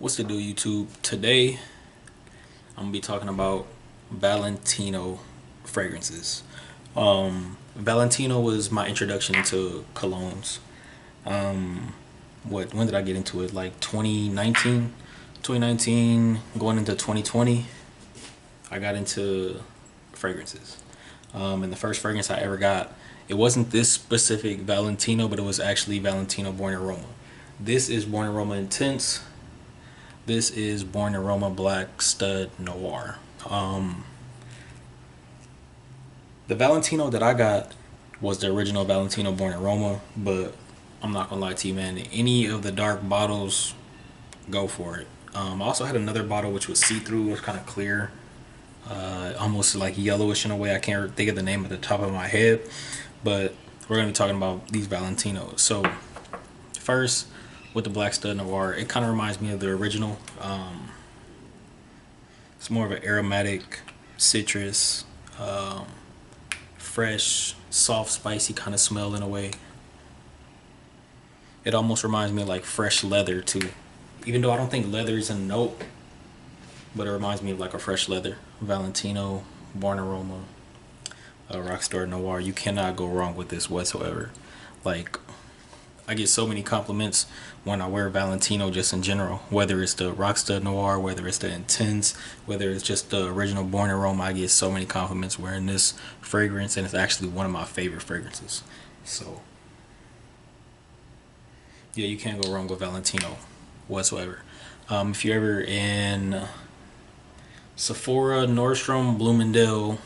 What's the deal, YouTube? Today I'm gonna be talking about Valentino fragrances. Valentino was my introduction to colognes. When did I get into it? Like 2019, 2019 going into 2020. I got into fragrances. And the first fragrance I ever got, it wasn't this specific Valentino, but it was actually Valentino Born Aroma. This is Born Aroma Intense. This is Born Aroma Black Stud Noir. The Valentino that I got was the original Valentino Born Aroma, but I'm not gonna lie to you, man. Any of the dark bottles, go for it. I also had another bottle which was see-through, it was kind of clear, almost like yellowish in a way. I can't think of the name at the top of my head, but we're gonna be talking about these Valentinos. So first, with the Black Stud Noir, it kind of reminds me of the original. It's more of an aromatic citrus, fresh, soft, spicy kind of smell in a way. It almost reminds me of like fresh leather too, even though I don't think leather is a note, but it reminds me of like a fresh leather. Valentino Born Aroma, Rockstar Noir. You cannot go wrong with this whatsoever. Like, I get so many compliments when I wear Valentino just in general, whether it's the Rockstar Noir, whether it's the Intense, whether it's just the original Born Aroma. I get so many compliments wearing this fragrance, and it's actually one of my favorite fragrances. So yeah, you can't go wrong with Valentino whatsoever. If you're ever in Sephora, Nordstrom, Bloomingdale,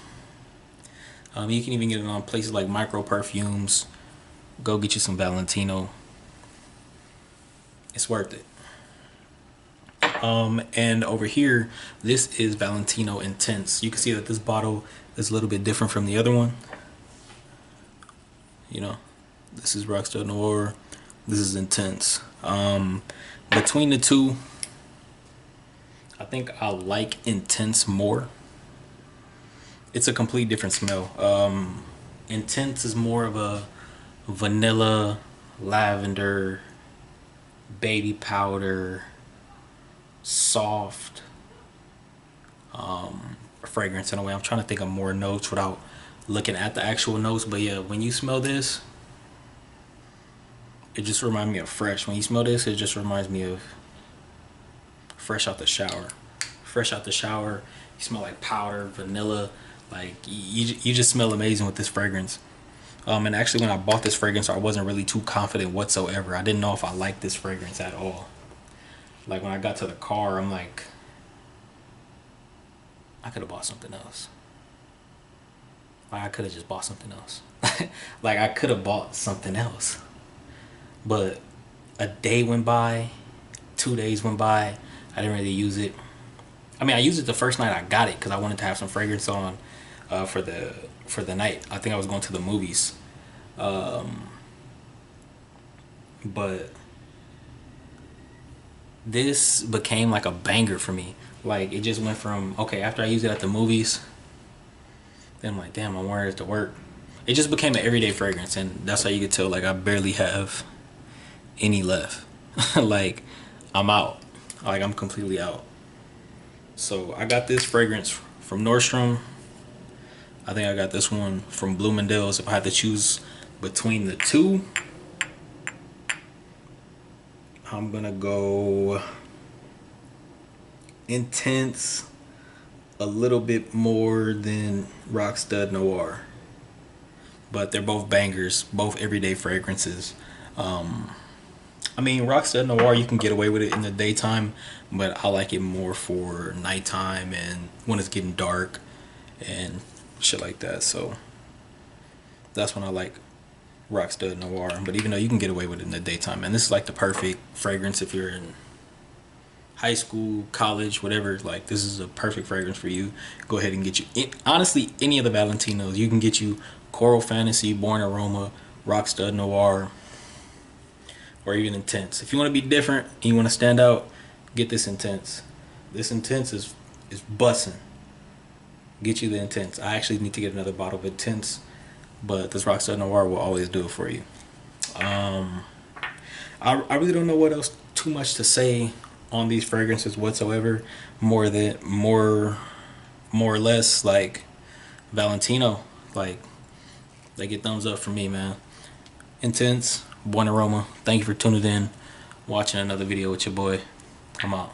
you can even get it on places like Micro Perfumes. Go get you some Valentino. It's worth it. And over here, this is Valentino Intense. You can see that this bottle is a little bit different from the other one. You know, this is Rockstar Noir. This is Intense. Between the two, I think I like Intense more. It's a complete different smell. Intense is more of a vanilla, lavender, baby powder, soft fragrance in a way. I'm trying to think of more notes without looking at the actual notes, but yeah, when you smell this, it just reminds me of fresh. When you smell this, it just reminds me of fresh out the shower. Fresh out the shower. You smell like powder, vanilla. Like, you just smell amazing with this fragrance. And actually, when I bought this fragrance, I wasn't really too confident whatsoever. I didn't know if I liked this fragrance at all. Like, when I got to the car, I'm like, I could have bought something else. Like, I could have just bought something else. Like, I could have bought something else. But a day went by, 2 days went by, I didn't really use it. I mean, I used it the first night I got it because I wanted to have some fragrance on for the night. I think I was going to the movies. But this became like a banger for me. Like, it just went from, okay, after I used it at the movies, then I'm like, damn, I'm wearing it to work. It just became an everyday fragrance, and that's how you could tell, like, I barely have any left. Like, I'm out. Like, I'm completely out. So I got this fragrance from Nordstrom. I think I got this one from Bloomingdale's. If I had to choose between the two, I'm gonna go Intense a little bit more than Rockstud Noir. But they're both bangers, both everyday fragrances. I mean, Rockstud Noir, you can get away with it in the daytime, but I like it more for nighttime and when it's getting dark and shit like that. So that's when I like Rockstud Noir. But even though you can get away with it in the daytime, and this is like the perfect fragrance if you're in high school, college, whatever. Like, this is a perfect fragrance for you. Go ahead and get you, honestly, any of the Valentinos. You can get you Coral Fantasy, Born Aroma, Rockstud Noir, or even Intense. If you want to be different and you want to stand out, get this Intense. This Intense is bussin'. Get you the Intense. I actually need to get another bottle of Intense, but this Rockstar Noir will always do it for you. I really don't know what else too much to say on these fragrances whatsoever. More or less like Valentino. Like, they get thumbs up for me, man. Intense, Buon Aroma. Thank you for tuning in, watching another video with your boy. I'm out.